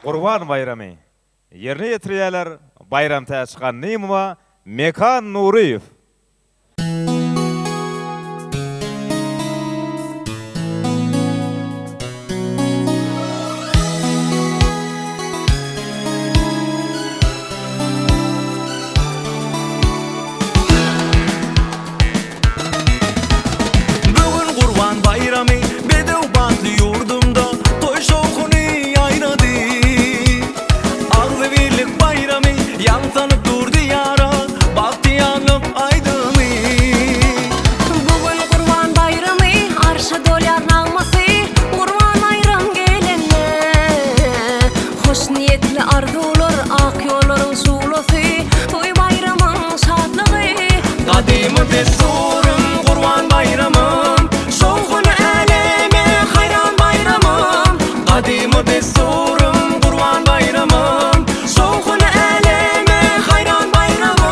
Qurban bayramy. Yerine yetirýärler bayram täşikan Neymuwa Mekan Nuriyev. Bugün Kurban Bayramı Bedevbatlı yurdumda toy şovkunu yaynadı. Ağ ve birlik bayramı yan tanıp durdu yara, baktı yanıp aydını. Bugün Kurban Bayramı arşı dolyar nağması, Kurban ayram gelenle hoş niyetli arzular, ak yolların sulası, toy bayramın şadlığı. Kadimi desturum Kurban Bayramım, şovkunu eleme hayran bayramım. Kadimi desturum Kurban Bayramım, şovkunu eleme hayran bayramım.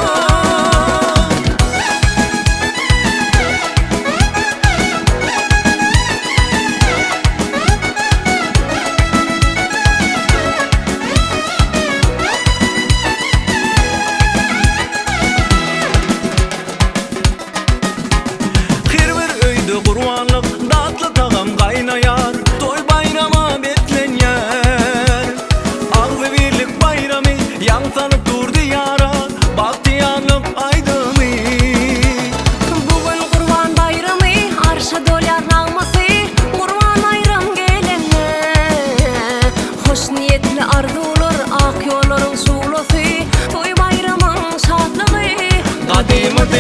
Her bir öyde kurbanlık tatlı tağam kaynayar, toy bayrama betlenyer. Ağ ve birlik bayramı yan tanıp durdu yara, baktı yanıp aydını. Bugün Kurban Bayramı arşı dolyar nağması, Kurban ayram gelenle hoş niyetli arzular, ak yolların sulası, toy bayramın şadlığı. Kadimi